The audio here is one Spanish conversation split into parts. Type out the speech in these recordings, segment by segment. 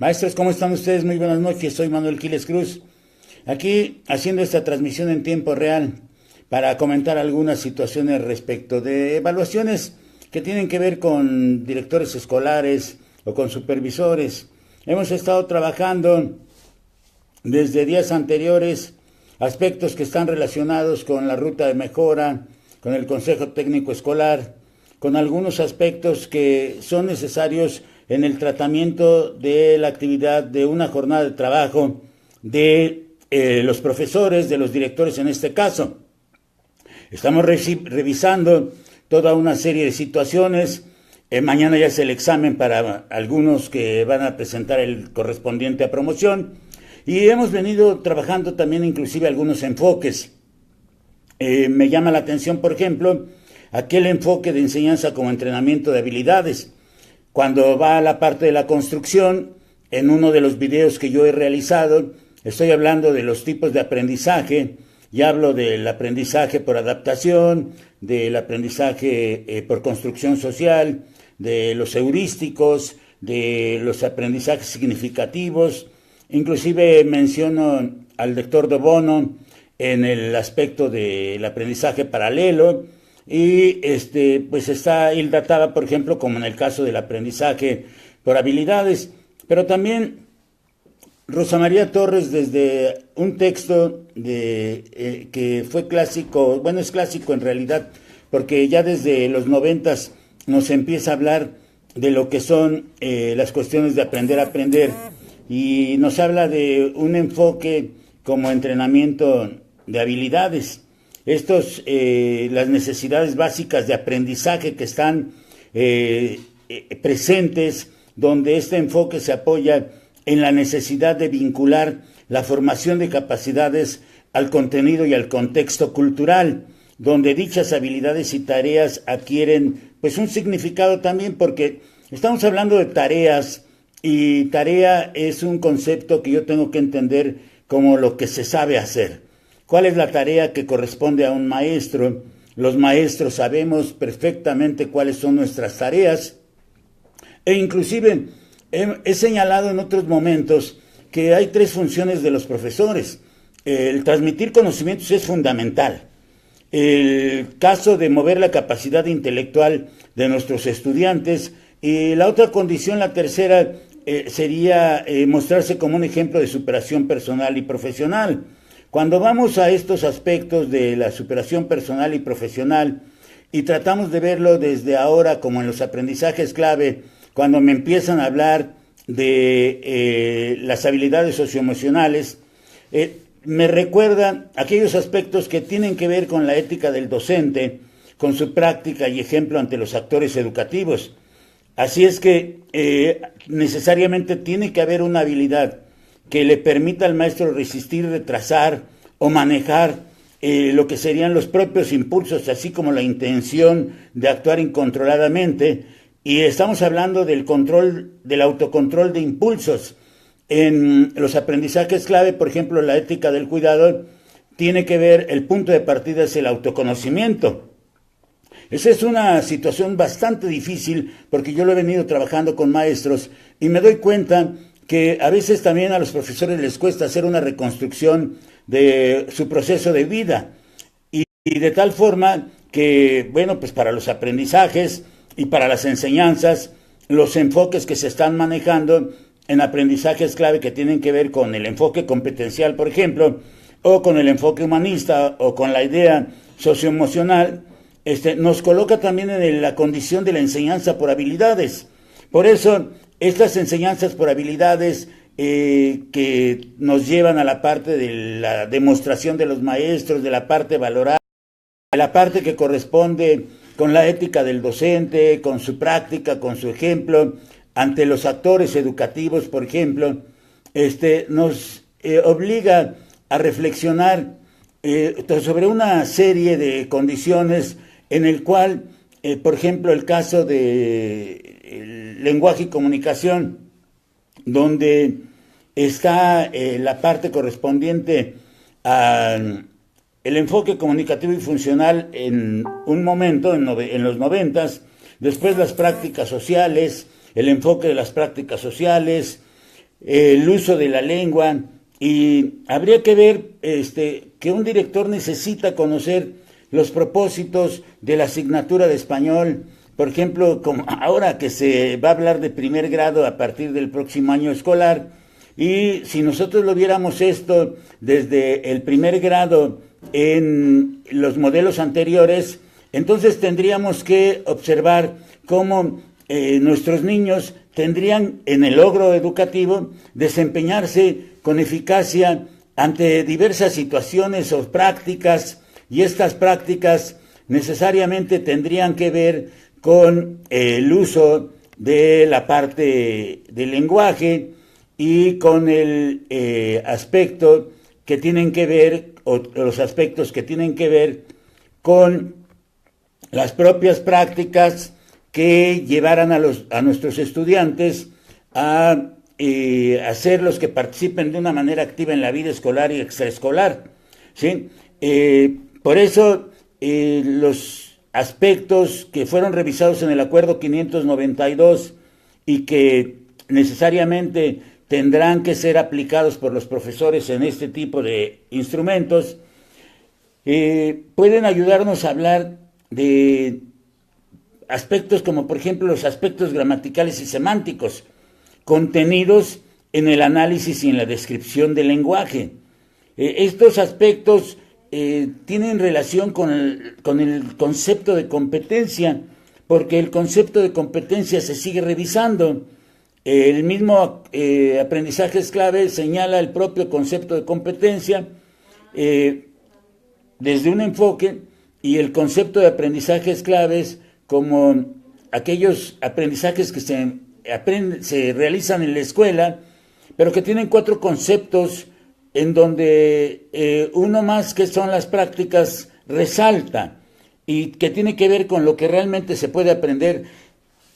Maestros, ¿cómo están ustedes? Muy buenas noches, soy Manuel Quiles Cruz, aquí haciendo esta transmisión en tiempo real para comentar algunas situaciones respecto de evaluaciones que tienen que ver con directores escolares o con supervisores. Hemos estado trabajando desde días anteriores aspectos que están relacionados con la ruta de mejora, con el Consejo Técnico Escolar, con algunos aspectos que son necesarios en el tratamiento de la actividad de una jornada de trabajo de los profesores, de los directores en este caso. Estamos revisando toda una serie de situaciones. Mañana ya es el examen para algunos que van a presentar el correspondiente a promoción. Y hemos venido trabajando también inclusive algunos enfoques. Me llama la atención, por ejemplo, aquel enfoque de enseñanza como entrenamiento de habilidades. Cuando va a la parte de la construcción, en uno de los videos que yo he realizado, estoy hablando de los tipos de aprendizaje, y hablo del aprendizaje por adaptación, del aprendizaje por construcción social, de los heurísticos, de los aprendizajes significativos. Inclusive menciono al doctor de Bono en el aspecto del aprendizaje paralelo, y pues está Hilda Taba, por ejemplo, como en el caso del aprendizaje por habilidades, pero también Rosa María Torres desde un texto que fue clásico, bueno, es clásico en realidad, porque ya desde los 90 nos empieza a hablar de lo que son las cuestiones de aprender a aprender, y nos habla de un enfoque como entrenamiento de habilidades. Las necesidades básicas de aprendizaje que están presentes, donde este enfoque se apoya en la necesidad de vincular la formación de capacidades al contenido y al contexto cultural, donde dichas habilidades y tareas adquieren pues un significado también, porque estamos hablando de tareas, y tarea es un concepto que yo tengo que entender como lo que se sabe hacer. ¿Cuál es la tarea que corresponde a un maestro? Los maestros sabemos perfectamente cuáles son nuestras tareas, e inclusive he señalado en otros momentos que hay 3 funciones de los profesores. El transmitir conocimientos es fundamental. El caso de mover la capacidad intelectual de nuestros estudiantes, y la otra condición, la tercera, sería mostrarse como un ejemplo de superación personal y profesional. Cuando vamos a estos aspectos de la superación personal y profesional y tratamos de verlo desde ahora como en los aprendizajes clave, cuando me empiezan a hablar de las habilidades socioemocionales, me recuerdan aquellos aspectos que tienen que ver con la ética del docente, con su práctica y ejemplo ante los actores educativos. Así es que necesariamente tiene que haber una habilidad que le permita al maestro resistir, retrasar o manejar lo que serían los propios impulsos, así como la intención de actuar incontroladamente. Y estamos hablando del control, del autocontrol de impulsos. En los aprendizajes clave, por ejemplo, la ética del cuidado, tiene que ver, el punto de partida es el autoconocimiento. Esa es una situación bastante difícil, porque yo lo he venido trabajando con maestros y me doy cuenta que a veces también a los profesores les cuesta hacer una reconstrucción de su proceso de vida, y de tal forma que, bueno, pues para los aprendizajes y para las enseñanzas, los enfoques que se están manejando en aprendizajes clave que tienen que ver con el enfoque competencial, por ejemplo, o con el enfoque humanista, o con la idea socioemocional, nos coloca también en la condición de la enseñanza por habilidades. Por eso, estas enseñanzas por habilidades que nos llevan a la parte de la demostración de los maestros, de la parte valorada, de la parte que corresponde con la ética del docente, con su práctica, con su ejemplo, ante los actores educativos, por ejemplo, nos obliga a reflexionar sobre una serie de condiciones en el cual, por ejemplo, el caso de lenguaje y comunicación, donde está la parte correspondiente al enfoque comunicativo y funcional en un momento, en los 90, después las prácticas sociales, el enfoque de las prácticas sociales, el uso de la lengua, y habría que ver que un director necesita conocer los propósitos de la asignatura de español. Por ejemplo, como ahora que se va a hablar de primer grado a partir del próximo año escolar, y si nosotros lo viéramos esto desde el primer grado en los modelos anteriores, entonces tendríamos que observar cómo nuestros niños tendrían en el logro educativo desempeñarse con eficacia ante diversas situaciones o prácticas, y estas prácticas necesariamente tendrían que ver con el uso de la parte del lenguaje y con el aspecto que tienen que ver, o los aspectos que tienen que ver con las propias prácticas que llevaran a nuestros estudiantes a hacerlos que participen de una manera activa en la vida escolar y extraescolar, ¿sí? Por eso los aspectos que fueron revisados en el Acuerdo 592 y que necesariamente tendrán que ser aplicados por los profesores en este tipo de instrumentos, pueden ayudarnos a hablar de aspectos como, por ejemplo, los aspectos gramaticales y semánticos, contenidos en el análisis y en la descripción del lenguaje. Estos aspectos tienen relación con el concepto de competencia, porque el concepto de competencia se sigue revisando. El mismo aprendizajes clave señala el propio concepto de competencia desde un enfoque, y el concepto de aprendizajes claves como aquellos aprendizajes que se realizan en la escuela, pero que tienen 4 conceptos en donde uno más, que son las prácticas, resalta, y que tiene que ver con lo que realmente se puede aprender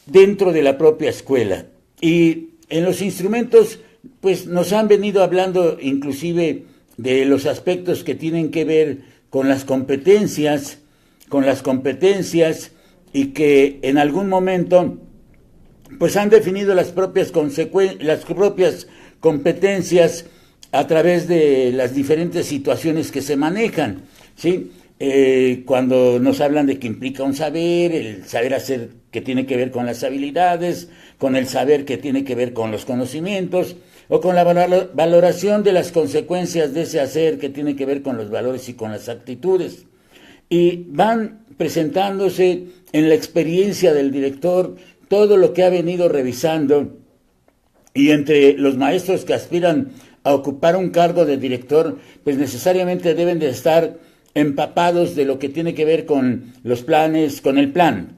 dentro de la propia escuela. Y en los instrumentos, pues nos han venido hablando inclusive de los aspectos que tienen que ver con las competencias, y que en algún momento pues han definido las propias competencias a través de las diferentes situaciones que se manejan, ¿sí? Cuando nos hablan de que implica un saber, el saber hacer que tiene que ver con las habilidades, con el saber que tiene que ver con los conocimientos, o con la valoración de las consecuencias de ese hacer que tiene que ver con los valores y con las actitudes. Y van presentándose en la experiencia del director todo lo que ha venido revisando, y entre los maestros que aspiran a ocupar un cargo de director, pues necesariamente deben de estar empapados de lo que tiene que ver con los planes, con el plan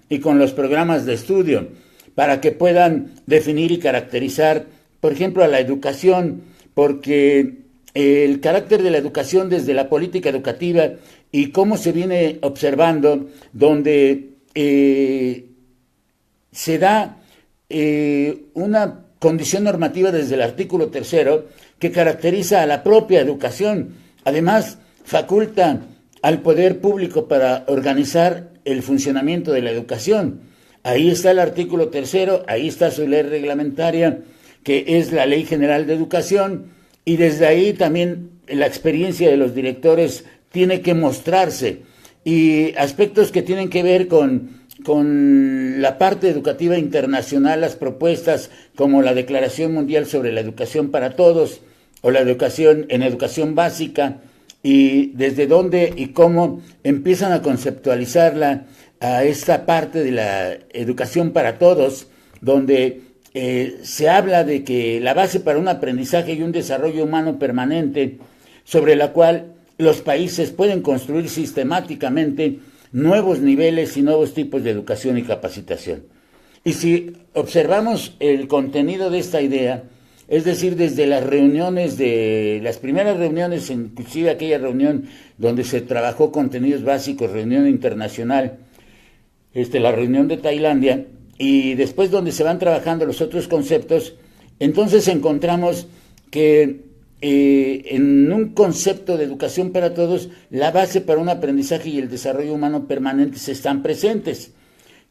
y con los programas de estudio, para que puedan definir y caracterizar, por ejemplo, a la educación, porque el carácter de la educación desde la política educativa y cómo se viene observando, donde se da una condición normativa desde el artículo 3 que caracteriza a la propia educación. Además, faculta al poder público para organizar el funcionamiento de la educación. Ahí está el artículo 3, ahí está su ley reglamentaria, que es la Ley General de Educación, y desde ahí también la experiencia de los directores tiene que mostrarse, y aspectos que tienen que ver con la parte educativa internacional, las propuestas como la Declaración Mundial sobre la Educación para Todos, o la educación en educación básica, y desde dónde y cómo empiezan a conceptualizarla a esta parte de la educación para todos, donde se habla de que la base para un aprendizaje y un desarrollo humano permanente, sobre la cual los países pueden construir sistemáticamente nuevos niveles y nuevos tipos de educación y capacitación. Y si observamos el contenido de esta idea, es decir, desde las reuniones, de las primeras reuniones, inclusive aquella reunión donde se trabajó contenidos básicos, reunión internacional, la reunión de Tailandia, y después donde se van trabajando los otros conceptos, entonces encontramos que en un concepto de educación para todos, la base para un aprendizaje y el desarrollo humano permanentes están presentes,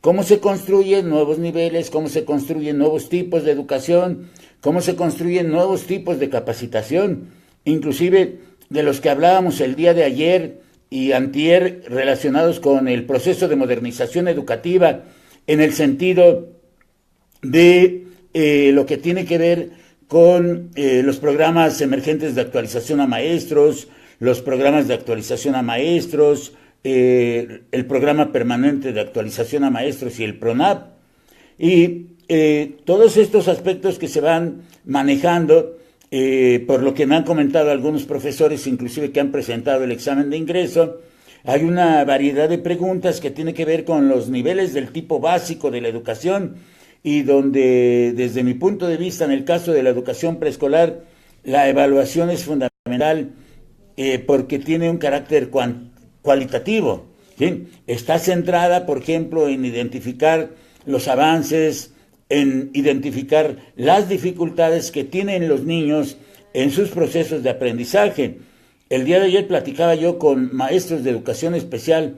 cómo se construyen nuevos niveles, cómo se construyen nuevos tipos de educación, cómo se construyen nuevos tipos de capacitación, inclusive de los que hablábamos el día de ayer y antier relacionados con el proceso de modernización educativa en el sentido de lo que tiene que ver con los programas emergentes de actualización a maestros, los programas de actualización a maestros, el programa permanente de actualización a maestros y el PRONAP. Y todos estos aspectos que se van manejando, por lo que me han comentado algunos profesores, inclusive que han presentado el examen de ingreso, hay una variedad de preguntas que tiene que ver con los niveles del tipo básico de la educación y donde, desde mi punto de vista, en el caso de la educación preescolar, la evaluación es fundamental porque tiene un carácter cualitativo, ¿sí? Está centrada, por ejemplo, en identificar los avances, en identificar las dificultades que tienen los niños en sus procesos de aprendizaje. El día de ayer platicaba yo con maestros de educación especial,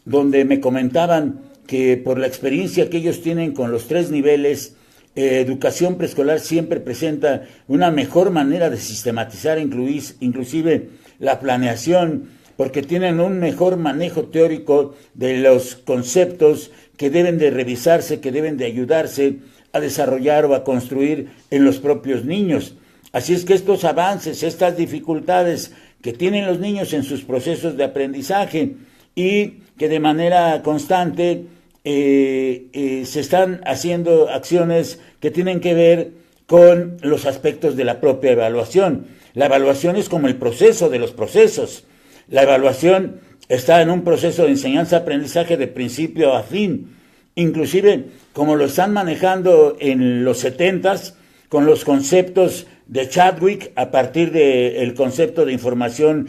donde me comentaban que por la experiencia que ellos tienen con los 3 niveles, educación preescolar siempre presenta una mejor manera de sistematizar inclusive la planeación, porque tienen un mejor manejo teórico de los conceptos que deben de revisarse, que deben de ayudarse a desarrollar o a construir en los propios niños. Así es que estos avances, estas dificultades que tienen los niños en sus procesos de aprendizaje y que de manera constante se están haciendo acciones que tienen que ver con los aspectos de la propia evaluación. La evaluación es como el proceso de los procesos. La evaluación está en un proceso de enseñanza-aprendizaje de principio a fin, inclusive como lo están manejando en los 70s con los conceptos de Chadwick a partir del concepto de información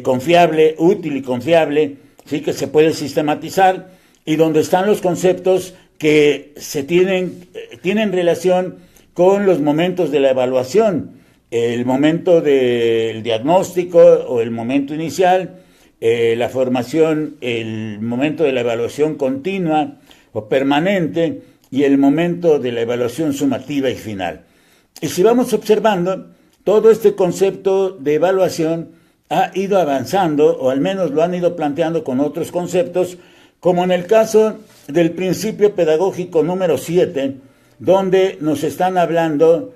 confiable, útil y confiable, ¿sí? Que se puede sistematizar, y donde están los conceptos que se tienen relación con los momentos de la evaluación, el momento del diagnóstico o el momento inicial, la formación, el momento de la evaluación continua o permanente y el momento de la evaluación sumativa y final. Y si vamos observando, todo este concepto de evaluación ha ido avanzando, o al menos lo han ido planteando con otros conceptos, como en el caso del principio pedagógico número 7, donde nos están hablando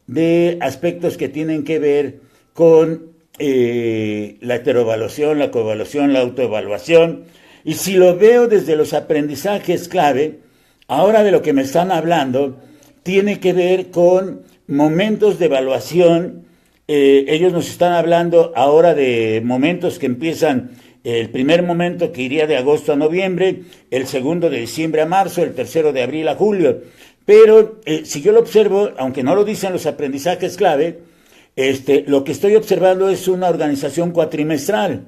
de aspectos que tienen que ver con la heteroevaluación, la coevaluación, la autoevaluación. Y si lo veo desde los aprendizajes clave, ahora de lo que me están hablando tiene que ver con momentos de evaluación. Ellos nos están hablando ahora de momentos que empiezan, el primer momento que iría de agosto a noviembre, el segundo de diciembre a marzo, el tercero de abril a julio. Pero si yo lo observo, aunque no lo dicen los aprendizajes clave, lo que estoy observando es una organización cuatrimestral,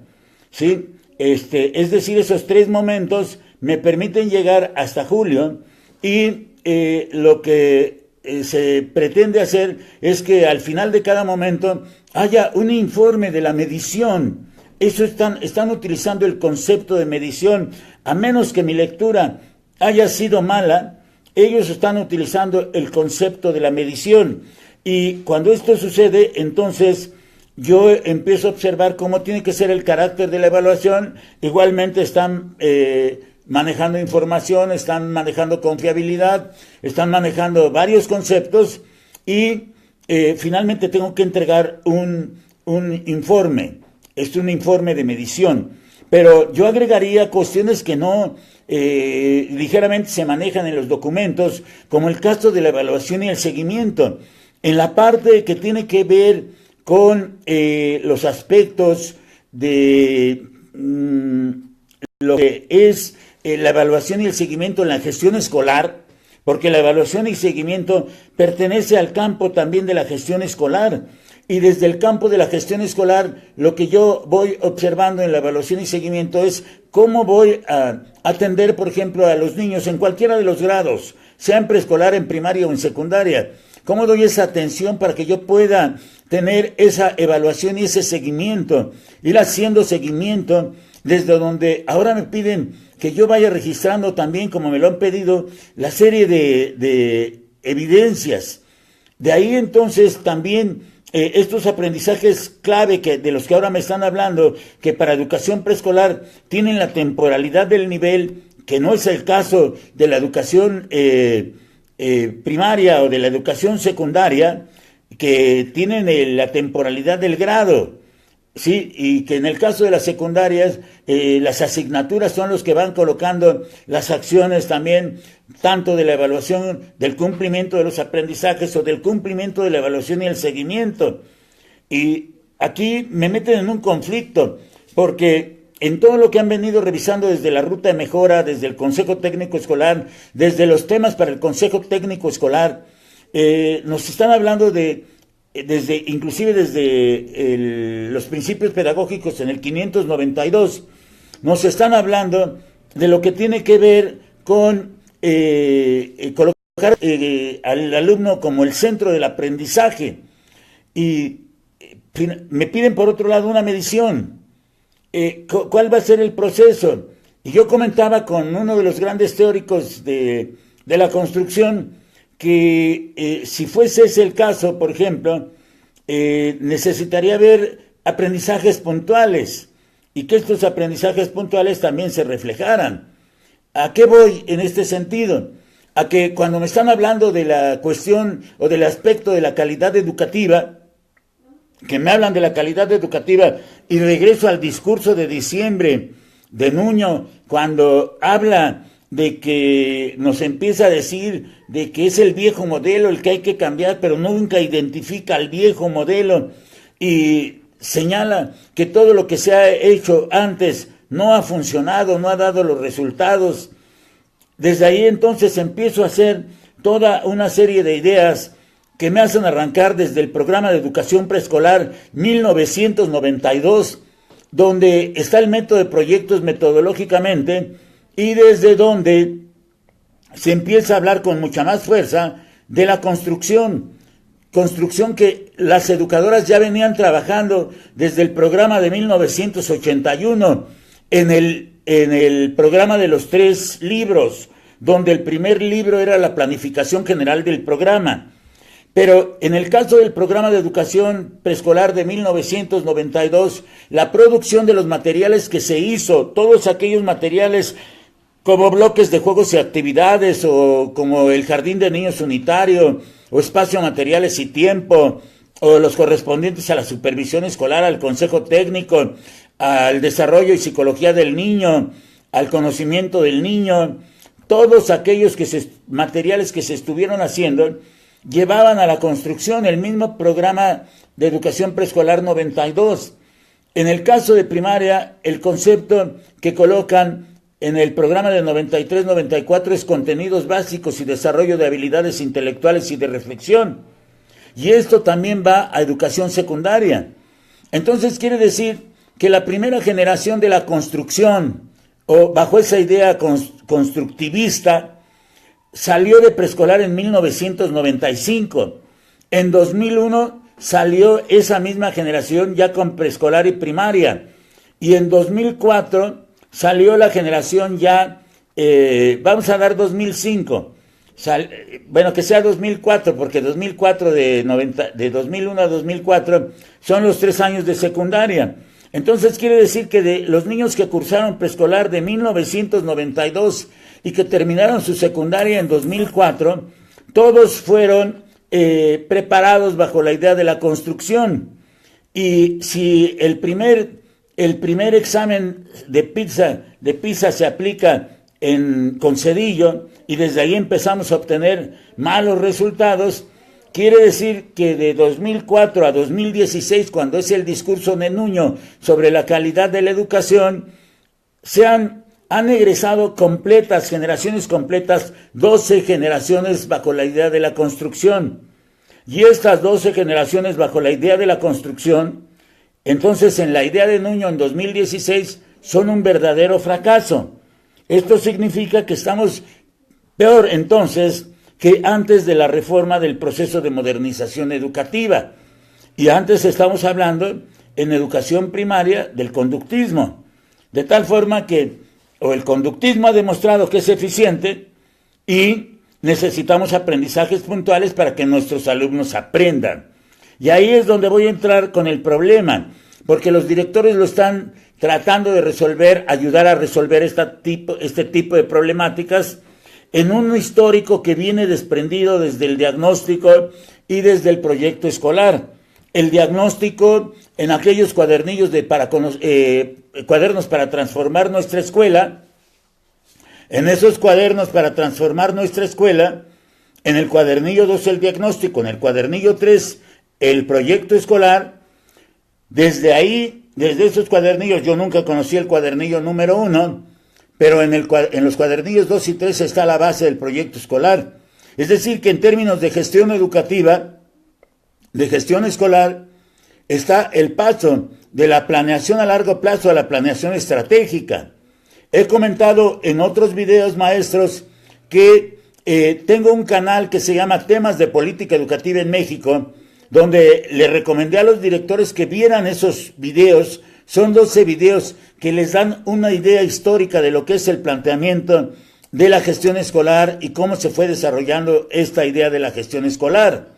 ¿sí? Es decir, esos 3 momentos me permiten llegar hasta julio y lo que se pretende hacer es que al final de cada momento haya un informe de la medición. Eso están utilizando el concepto de medición. A menos que mi lectura haya sido mala, ellos están utilizando el concepto de la medición. Y cuando esto sucede, entonces yo empiezo a observar cómo tiene que ser el carácter de la evaluación. Igualmente están manejando información, están manejando confiabilidad, están manejando varios conceptos y finalmente tengo que entregar un informe. Es un informe de medición, pero yo agregaría cuestiones que no ligeramente se manejan en los documentos, como el caso de la evaluación y el seguimiento. En la parte que tiene que ver con los aspectos de lo que es la evaluación y el seguimiento en la gestión escolar, porque la evaluación y seguimiento pertenece al campo también de la gestión escolar. Y desde el campo de la gestión escolar, lo que yo voy observando en la evaluación y seguimiento es cómo voy a atender, por ejemplo, a los niños en cualquiera de los grados, sea en preescolar, en primaria o en secundaria. ¿Cómo doy esa atención para que yo pueda tener esa evaluación y ese seguimiento? Ir haciendo seguimiento desde donde ahora me piden que yo vaya registrando también, como me lo han pedido, la serie de evidencias. De ahí entonces también estos aprendizajes clave de los que ahora me están hablando, que para educación preescolar tienen la temporalidad del nivel, que no es el caso de la educación primaria o de la educación secundaria, que tienen la temporalidad del grado. Sí, y que en el caso de las secundarias, las asignaturas son los que van colocando las acciones también, tanto de la evaluación del cumplimiento de los aprendizajes o del cumplimiento de la evaluación y el seguimiento. Y aquí me meten en un conflicto, porque en todo lo que han venido revisando desde la ruta de mejora, desde el Consejo Técnico Escolar, desde los temas para el Consejo Técnico Escolar, nos están hablando inclusive desde los principios pedagógicos en el 592, nos están hablando de lo que tiene que ver con colocar al alumno como el centro del aprendizaje. Y me piden por otro lado una medición. ¿Cuál va a ser el proceso? Y yo comentaba con uno de los grandes teóricos de la construcción que si fuese ese el caso, por ejemplo, necesitaría haber aprendizajes puntuales y que estos aprendizajes puntuales también se reflejaran. ¿A qué voy en este sentido? A que cuando me están hablando de la cuestión o del aspecto de la calidad educativa, que me hablan de la calidad educativa y regreso al discurso de diciembre de Nuño, cuando habla de que nos empieza a decir de que es el viejo modelo el que hay que cambiar, pero nunca identifica al viejo modelo y señala que todo lo que se ha hecho antes no ha funcionado, no ha dado los resultados. Desde ahí entonces empiezo a hacer toda una serie de ideas que me hacen arrancar desde el programa de educación preescolar 1992, donde está el método de proyectos metodológicamente, y desde donde se empieza a hablar con mucha más fuerza de la construcción que las educadoras ya venían trabajando desde el programa de 1981, en el programa de los 3 libros, donde el primer libro era la planificación general del programa. Pero en el caso del programa de educación preescolar de 1992, la producción de los materiales que se hizo, todos aquellos materiales como bloques de juegos y actividades, o como el jardín de niños unitario, o espacio, materiales y tiempo, o los correspondientes a la supervisión escolar, al consejo técnico, al desarrollo y psicología del niño, al conocimiento del niño, todos aquellos materiales que se estuvieron haciendo llevaban a la construcción el mismo programa de educación preescolar 92. En el caso de primaria, el concepto que colocan en el programa de 93-94 es contenidos básicos y desarrollo de habilidades intelectuales y de reflexión. Y esto también va a educación secundaria. Entonces quiere decir que la primera generación de la construcción, o bajo esa idea constructivista, salió de preescolar en 1995. En 2001 salió esa misma generación ya con preescolar y primaria. Y en 2004 salió la generación ya, vamos a dar 2005. Bueno, que sea 2004, porque 2004 de 2001 a 2004 son los 3 años de secundaria. Entonces quiere decir que de los niños que cursaron preescolar de 1992 y que terminaron su secundaria en 2004, todos fueron preparados bajo la idea de la construcción. Y si el primer examen de PISA se aplica con Cedillo y desde ahí empezamos a obtener malos resultados, quiere decir que de 2004 a 2016, cuando es el discurso de Nuño sobre la calidad de la educación, han egresado generaciones completas, 12 generaciones bajo la idea de la construcción. Y estas 12 generaciones bajo la idea de la construcción, entonces en la idea de Nuño en 2016, son un verdadero fracaso. Esto significa que estamos peor entonces que antes de la reforma del proceso de modernización educativa. Y antes estamos hablando en educación primaria del conductismo. De tal forma que o el conductismo ha demostrado que es eficiente y necesitamos aprendizajes puntuales para que nuestros alumnos aprendan. Y ahí es donde voy a entrar con el problema, porque los directores lo están tratando de resolver, ayudar a resolver este tipo de problemáticas en un histórico que viene desprendido desde el diagnóstico y desde el proyecto escolar. El diagnóstico en aquellos cuadernillos cuadernos para transformar nuestra escuela, en esos cuadernos para transformar nuestra escuela, en el cuadernillo 2 el diagnóstico, en el cuadernillo 3 el proyecto escolar. Desde ahí, desde esos cuadernillos, yo nunca conocí el cuadernillo número 1, pero en los cuadernillos 2 y 3 está la base del proyecto escolar. Es decir, que en términos de gestión educativa, de gestión escolar, está el paso de la planeación a largo plazo a la planeación estratégica. He comentado en otros videos, maestros, que tengo un canal que se llama Temas de Política Educativa en México, donde le recomendé a los directores que vieran esos videos. Son 12 videos que les dan una idea histórica de lo que es el planteamiento de la gestión escolar y cómo se fue desarrollando esta idea de la gestión escolar.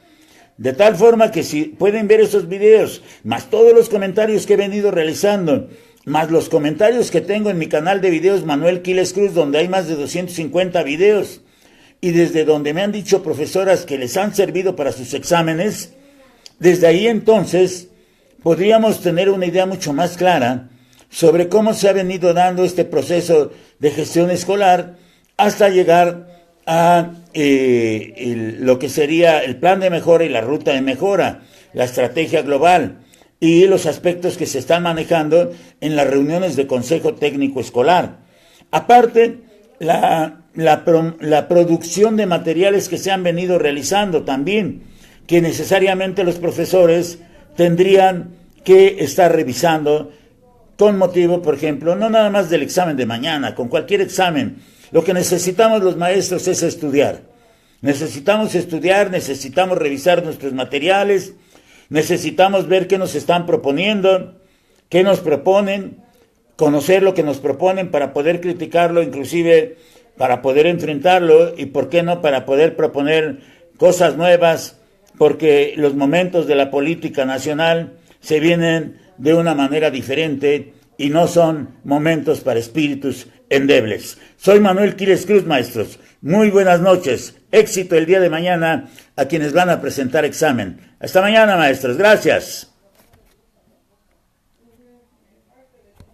De tal forma que si pueden ver esos videos, más todos los comentarios que he venido realizando, más los comentarios que tengo en mi canal de videos Manuel Quiles Cruz, donde hay más de 250 videos, y desde donde me han dicho profesoras que les han servido para sus exámenes, desde ahí entonces podríamos tener una idea mucho más clara sobre cómo se ha venido dando este proceso de gestión escolar hasta llegar a lo que sería el plan de mejora y la ruta de mejora, la estrategia global y los aspectos que se están manejando en las reuniones de Consejo Técnico Escolar. Aparte, la producción de materiales que se han venido realizando también, que necesariamente los profesores tendrían que estar revisando con motivo, por ejemplo, no nada más del examen de mañana, con cualquier examen. Lo que necesitamos los maestros es estudiar. Necesitamos estudiar, necesitamos revisar nuestros materiales, necesitamos ver qué nos están proponiendo, qué nos proponen, conocer lo que nos proponen para poder criticarlo, inclusive para poder enfrentarlo y, por qué no, para poder proponer cosas nuevas, porque los momentos de la política nacional se vienen de una manera diferente y no son momentos para espíritus endebles. Soy Manuel Quiles Cruz, maestros. Muy buenas noches. Éxito el día de mañana a quienes van a presentar examen. Hasta mañana, maestros. Gracias.